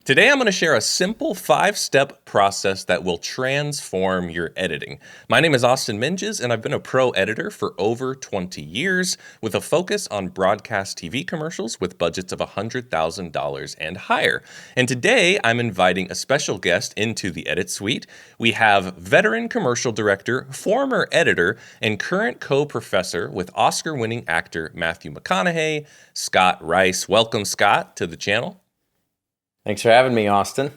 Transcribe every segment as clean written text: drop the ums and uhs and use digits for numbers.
Today I'm going to share a simple 5-step process that will transform your editing. My name is Austen Menges, and I've been a pro editor for over 20 years with a focus on broadcast TV commercials with budgets of $100,000 and higher. And today I'm inviting a special guest into the Edit Suite. We have veteran commercial director, former editor, and current co-professor with Oscar-winning actor Matthew McConaughey, Scott Rice. Welcome, Scott, to the channel. Thanks for having me, Austin.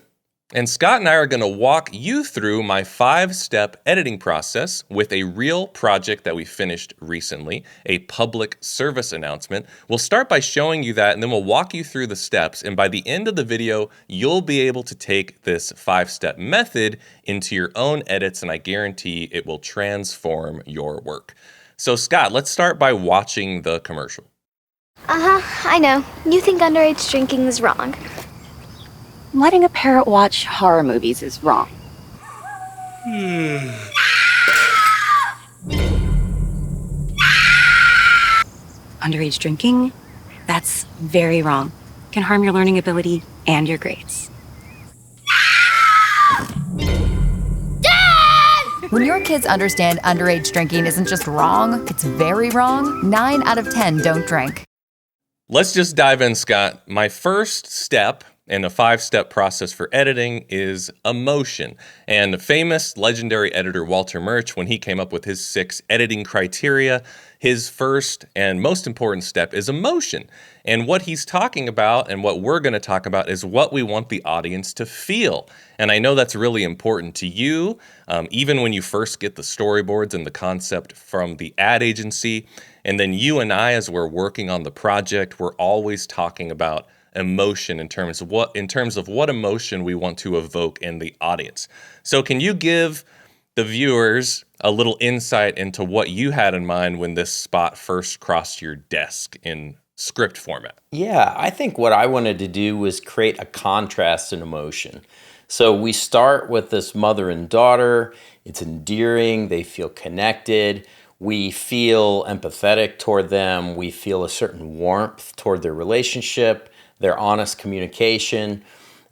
And Scott and I are going to walk you through my 5-step editing process with a real project that we finished recently, a public service announcement. We'll start by showing you that, and then we'll walk you through the steps. And by the end of the video, you'll be able to take this 5-step method into your own edits, and I guarantee it will transform your work. So Scott, let's start by watching the commercial. I know. You think underage drinking is wrong. Letting a parrot watch horror movies is wrong. Underage drinking? That's very wrong. Can harm your learning ability and your grades. When your kids understand underage drinking isn't just wrong, it's very wrong, 9 out of 10 don't drink. Let's just dive in, Scott. My first step in a 5-step process for editing is emotion. And the famous legendary editor Walter Murch, when he came up with his 6 editing criteria, his first and most important step is emotion. And what he's talking about and what we're going to talk about is what we want the audience to feel. And I know that's really important to you, even when you first get the storyboards and the concept from the ad agency. And then you and I, as we're working on the project, we're always talking about emotion in terms of what emotion we want to evoke in the audience. So can you give the viewers a little insight into what you had in mind when this spot first crossed your desk in script format? Yeah, I think what I wanted to do was create a contrast in emotion. So we start with this mother and daughter. It's endearing. They feel connected. We feel empathetic toward them. We feel a certain warmth toward their relationship, their honest communication.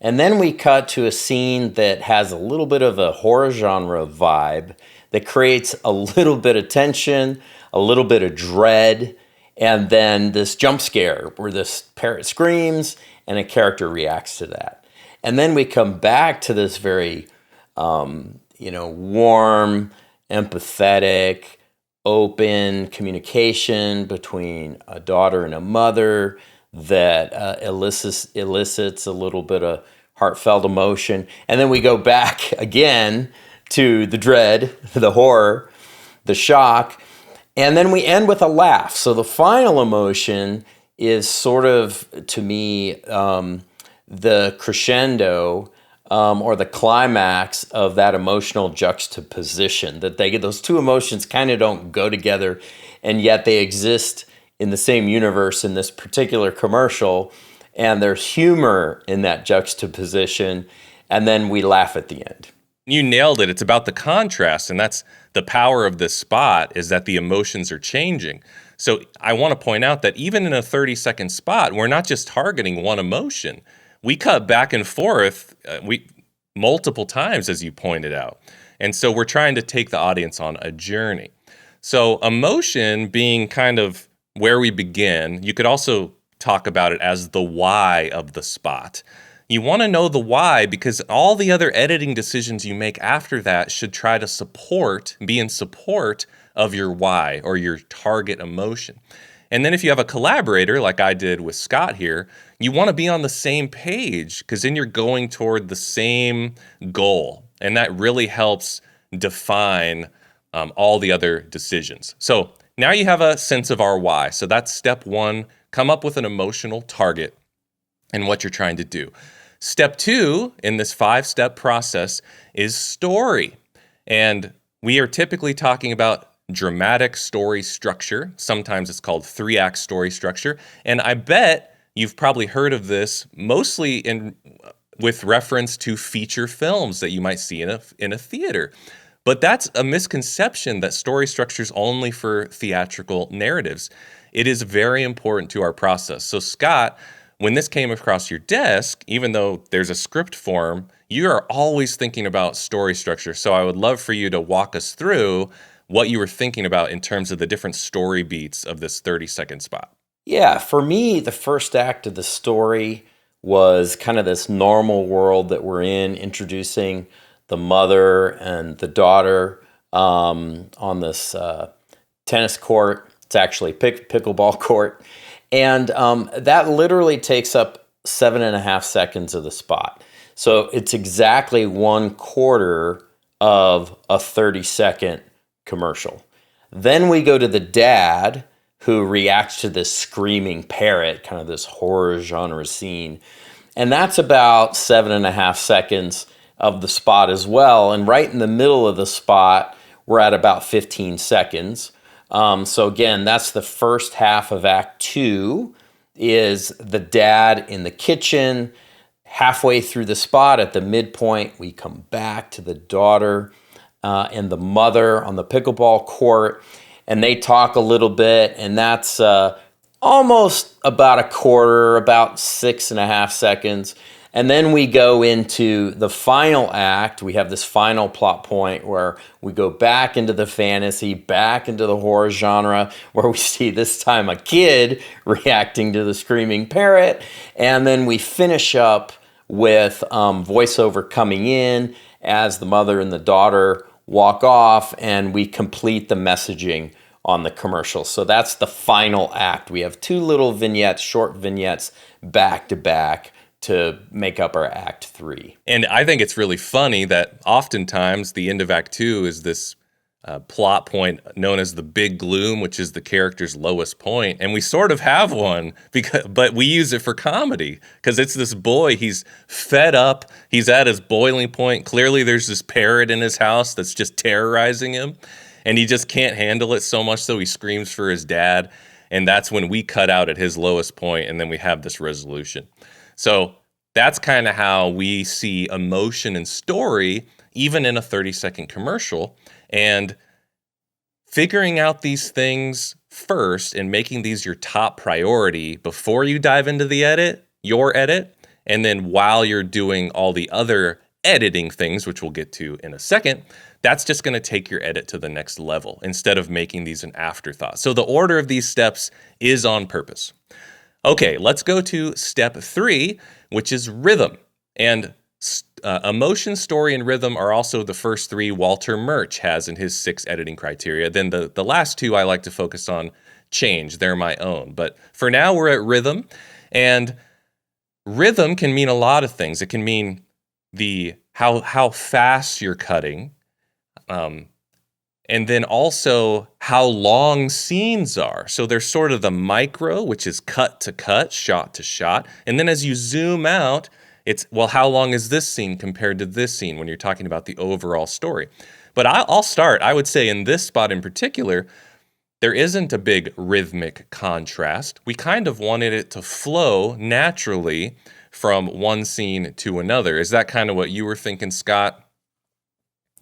And then we cut to a scene that has a little bit of a horror genre vibe that creates a little bit of tension, a little bit of dread, and then this jump scare where this parrot screams and a character reacts to that. And then we come back to this very, warm, empathetic, open communication between a daughter and a mother that elicits a little bit of heartfelt emotion. And then we go back again to the dread, the horror, the shock, and then we end with a laugh. So the final emotion is sort of, to me, the crescendo or the climax of that emotional juxtaposition, that those two emotions kind of don't go together, and yet they exist in the same universe in this particular commercial, and there's humor in that juxtaposition, and then we laugh at the end. You nailed it. It's about the contrast, and that's the power of this spot, is that the emotions are changing. So I want to point out that even in a 30-second spot, we're not just targeting one emotion. We cut back and forth multiple times, as you pointed out. And so we're trying to take the audience on a journey. So emotion being kind of where we begin, you could also talk about it as the why of the spot. You want to know the why because all the other editing decisions you make after that should try to be in support of your why or your target emotion. And then if you have a collaborator, like I did with Scott here, you want to be on the same page because then you're going toward the same goal. And that really helps define all the other decisions. So now you have a sense of our why. So that's step 1, come up with an emotional target and what you're trying to do. Step 2 in this 5-step process is story. And we are typically talking about dramatic story structure. Sometimes it's called 3-act story structure. And I bet you've probably heard of this mostly with reference to feature films that you might see in a theater. But that's a misconception that story structure is only for theatrical narratives. It is very important to our process. So Scott, when this came across your desk, even though there's a script form, you are always thinking about story structure. So I would love for you to walk us through what you were thinking about in terms of the different story beats of this 30-second spot. Yeah, for me, the first act of the story was kind of this normal world that we're in, introducing the mother and the daughter on this tennis court. It's actually pickleball court. And that literally takes up 7.5 seconds of the spot. So it's exactly 1/4 of a 30-second commercial. Then we go to the dad who reacts to this screaming parrot, kind of this horror genre scene. And that's about 7.5 seconds of the spot as well. And right in the middle of the spot, we're at about 15 seconds. So again, that's the first half of Act 2, is the dad in the kitchen. Halfway through the spot, at the midpoint, we come back to the daughter and the mother on the pickleball court, and they talk a little bit, and that's almost about a quarter, about 6.5 seconds. And then we go into the final act. We have this final plot point where we go back into the fantasy, back into the horror genre, where we see this time a kid reacting to the screaming parrot. And then we finish up with voiceover coming in as the mother and the daughter walk off, and we complete the messaging on the commercial. So that's the final act. We have 2 little vignettes, short vignettes, back to back to make up our Act 3. And I think it's really funny that oftentimes the end of Act 2 is this plot point known as the big gloom, which is the character's lowest point. And we sort of have one, but we use it for comedy because it's this boy. He's fed up. He's at his boiling point. Clearly, there's this parrot in his house that's just terrorizing him. And he just can't handle it so much so he screams for his dad. And that's when we cut out at his lowest point, and then we have this resolution. So that's kind of how we see emotion and story, even in a 30-second commercial. And figuring out these things first and making these your top priority before you dive into your edit, and then while you're doing all the other editing things, which we'll get to in a second, that's just going to take your edit to the next level instead of making these an afterthought. So the order of these steps is on purpose. Okay, let's go to step 3, which is rhythm. And emotion, story, and rhythm are also the first 3 Walter Murch has in his 6 editing criteria. Then the last 2 I like to focus on change. They're my own. But for now, we're at rhythm. And rhythm can mean a lot of things. It can mean how fast you're cutting, and then also how long scenes are. So there's sort of the micro, which is cut to cut, shot to shot. And then as you zoom out, it's, well, how long is this scene compared to this scene when you're talking about the overall story? But I'll start. I would say in this spot in particular, there isn't a big rhythmic contrast. We kind of wanted it to flow naturally from one scene to another. Is that kind of what you were thinking, Scott?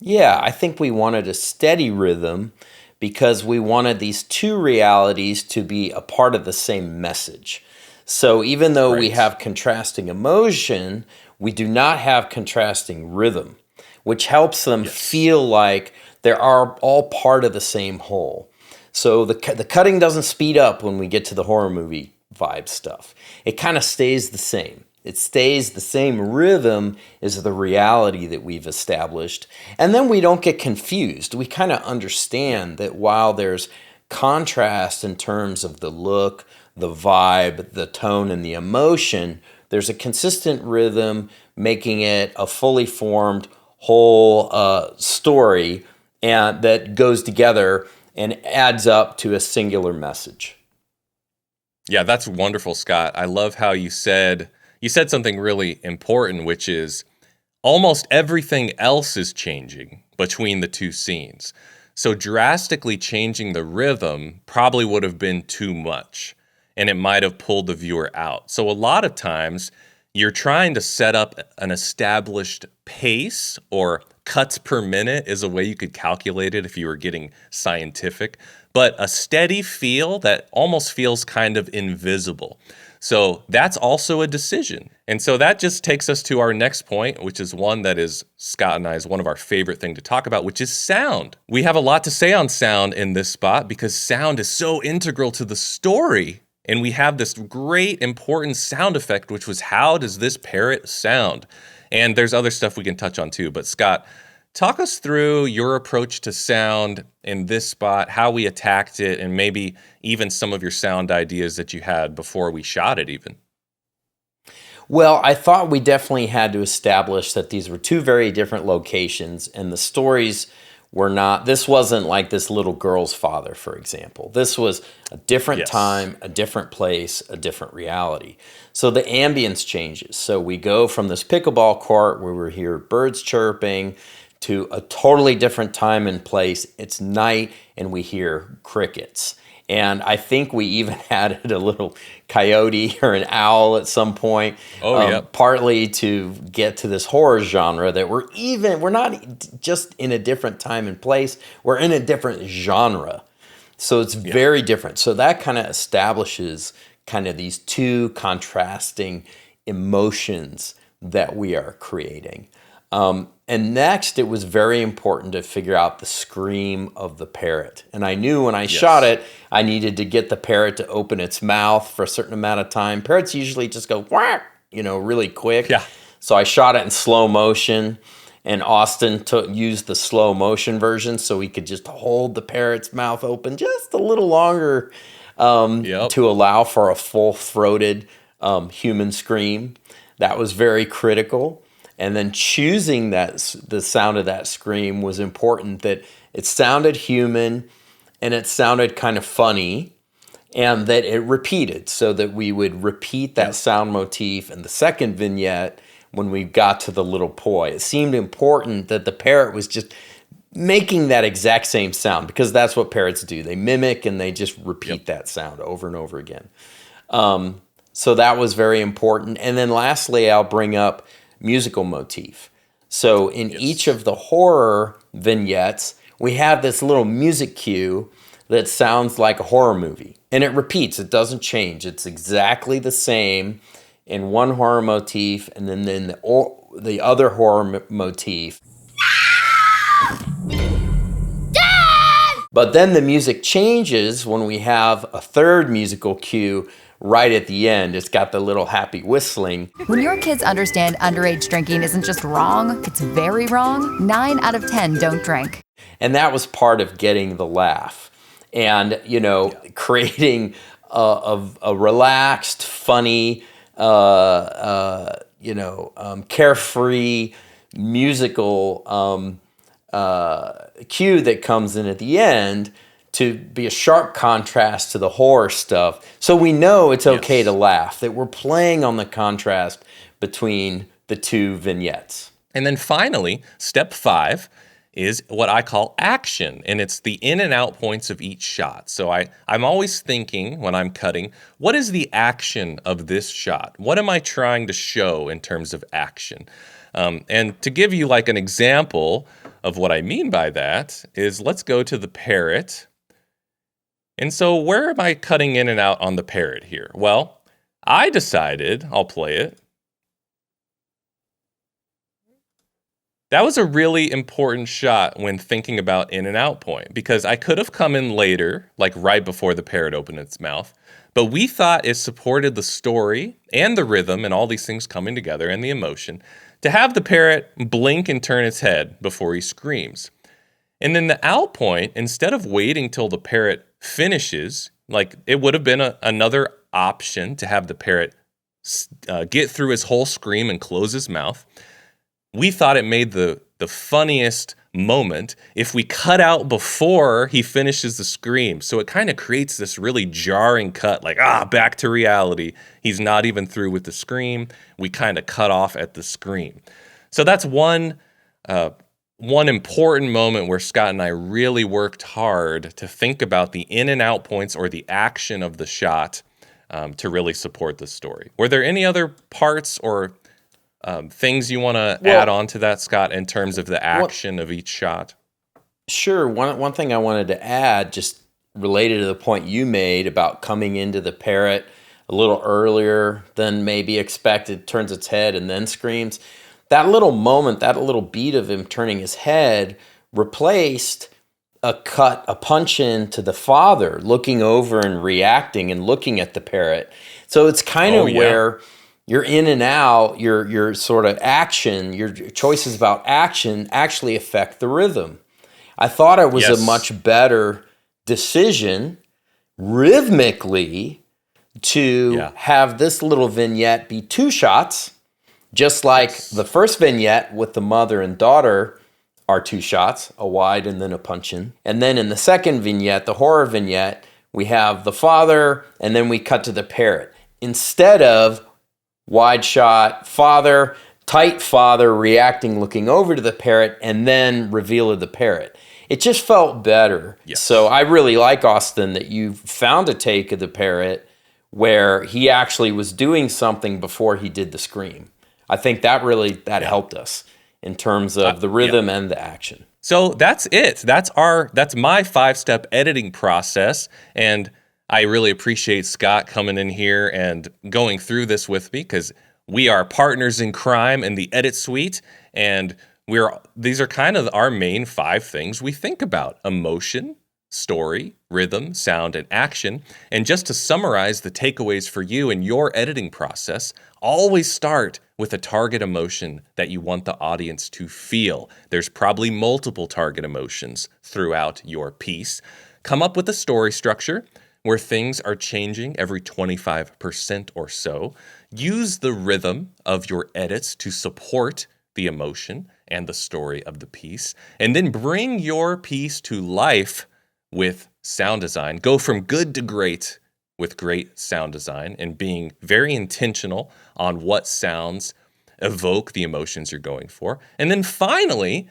Yeah, I think we wanted a steady rhythm because we wanted these 2 realities to be a part of the same message. So even though we have contrasting emotion, we do not have contrasting rhythm, which helps them feel like they are all part of the same whole. So the cutting doesn't speed up when we get to the horror movie vibe stuff. It kind of stays the same. It stays the same rhythm as the reality that we've established. And then we don't get confused. We kind of understand that while there's contrast in terms of the look, the vibe, the tone, and the emotion, there's a consistent rhythm making it a fully formed whole story and that goes together and adds up to a singular message. Yeah, that's wonderful, Scott. I love how you said something really important, which is almost everything else is changing between the 2 scenes. So drastically changing the rhythm probably would have been too much, and it might have pulled the viewer out. So a lot of times you're trying to set up an established pace, or cuts per minute is a way you could calculate it if you were getting scientific, but a steady feel that almost feels kind of invisible. So that's also a decision. And so that just takes us to our next point, which is one that is Scott and I's one of our favorite thing to talk about, which is sound. We have a lot to say on sound in this spot because sound is so integral to the story. And we have this great important sound effect, which was how does this parrot sound? And there's other stuff we can touch on too. But Scott, talk us through your approach to sound in this spot, how we attacked it, and maybe even some of your sound ideas that you had before we shot it even. Well, I thought we definitely had to establish that these were two very different locations, and the stories were not, this wasn't like this little girl's father, for example. This was a different time, a different place, a different reality. So the ambience changes. So we go from this pickleball court where we hear birds chirping to a totally different time and place. It's night and we hear crickets. And I think we even added a little coyote or an owl at some point, partly to get to this horror genre that we're not just in a different time and place, we're in a different genre. So it's very different. So that kind of establishes kind of these two contrasting emotions that we are creating. And next, it was very important to figure out the scream of the parrot. And I knew when I shot it, I needed to get the parrot to open its mouth for a certain amount of time. Parrots usually just go, quack, really quick. Yeah. So I shot it in slow motion, and Austen used the slow motion version so we could just hold the parrot's mouth open just a little longer to allow for a full-throated human scream. That was very critical. And then choosing the sound of that scream was important, that it sounded human and it sounded kind of funny and that it repeated, so that we would repeat that sound motif in the second vignette when we got to the little poi. It seemed important that the parrot was just making that exact same sound because that's what parrots do. They mimic and they just repeat that sound over and over again. So that was very important. And then lastly, I'll bring up musical motif. So in each of the horror vignettes, we have this little music cue that sounds like a horror movie. And it repeats, it doesn't change. It's exactly the same in one horror motif and then the other horror motif. But then the music changes when we have a third musical cue right at the end. It's got the little happy whistling. When your kids understand underage drinking isn't just wrong, it's very wrong, 9 out of 10 don't drink. And that was part of getting the laugh. And, creating a relaxed, funny, carefree musical cue that comes in at the end to be a sharp contrast to the horror stuff. So we know it's okay to laugh, that we're playing on the contrast between the two vignettes. And then finally, step 5 is what I call action, and it's the in and out points of each shot. So I'm always thinking when I'm cutting, what is the action of this shot? What am I trying to show in terms of action? And to give you like an example of what I mean by that is, let's go to the parrot. And so where am I cutting in and out on the parrot here? Well, I decided, I'll play it. That was a really important shot when thinking about in and out point, because I could have come in later, like right before the parrot opened its mouth, but we thought it supported the story and the rhythm and all these things coming together and the emotion to have the parrot blink and turn its head before he screams. And then the out point, instead of waiting till the parrot finishes, like it would have been another option to have the parrot get through his whole scream and close his mouth. We thought it made the funniest moment if we cut out before he finishes the scream. So it kind of creates this really jarring cut, like, back to reality. He's not even through with the scream. We kind of cut off at the scream. So that's one important moment where Scott and I really worked hard to think about the in and out points or the action of the shot to really support the story. Were there any other parts or things you want to add on to that, Scott, in terms of the action of each shot? Sure. One thing I wanted to add, just related to the point you made about coming into the parrot a little earlier than maybe expected, turns its head and then screams. That little moment, that little beat of him turning his head replaced a punch in to the father looking over and reacting and looking at the parrot. So it's kind of where you're in and out, your sort of action, your choices about action actually affect the rhythm. I thought it was a much better decision rhythmically to have this little vignette be 2 shots, just like the first vignette with the mother and daughter are 2 shots, a wide and then a punch in. And then in the second vignette, the horror vignette, we have the father and then we cut to the parrot. Instead of wide shot, father, tight father reacting, looking over to the parrot, and then reveal of the parrot. It just felt better. Yes. So I really like, Austen, that you found a take of the parrot where he actually was doing something before he did the scream. I think that really helped us in terms of the rhythm and the action. So that's it. That's my 5-step editing process. And I really appreciate Scott coming in here and going through this with me, because we are partners in crime in the Edit Suite, and these are kind of our main 5 things we think about: emotion, story, rhythm, sound, and action. And just to summarize the takeaways for you in your editing process, always start with a target emotion that you want the audience to feel. There's probably multiple target emotions throughout your piece. Come up with a story structure where things are changing every 25% or so. Use the rhythm of your edits to support the emotion and the story of the piece, and then bring your piece to life with sound design. Go from good to great with great sound design and being very intentional on what sounds evoke the emotions you're going for. And then finally,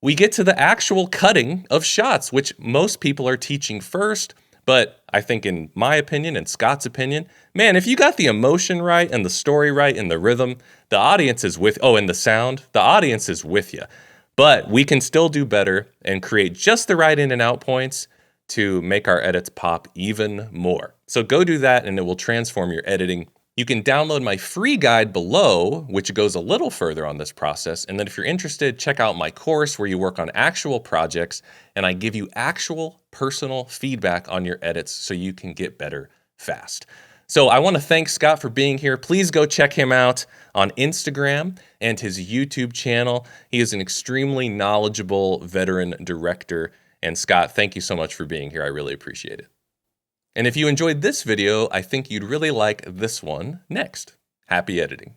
we get to the actual cutting of shots, which most people are teaching first. But I think, in my opinion and Scott's opinion, man, if you got the emotion right and the story right and the rhythm, the audience is and the sound, the audience is with you. But we can still do better and create just the right in and out points to make our edits pop even more. So go do that, and it will transform your editing. You can download my free guide below, which goes a little further on this process. And then if you're interested, check out my course where you work on actual projects, and I give you actual personal feedback on your edits so you can get better fast. So I want to thank Scott for being here. Please go check him out on Instagram and his YouTube channel. He is an extremely knowledgeable veteran director. And Scott, thank you so much for being here. I really appreciate it. And if you enjoyed this video, I think you'd really like this one next. Happy editing.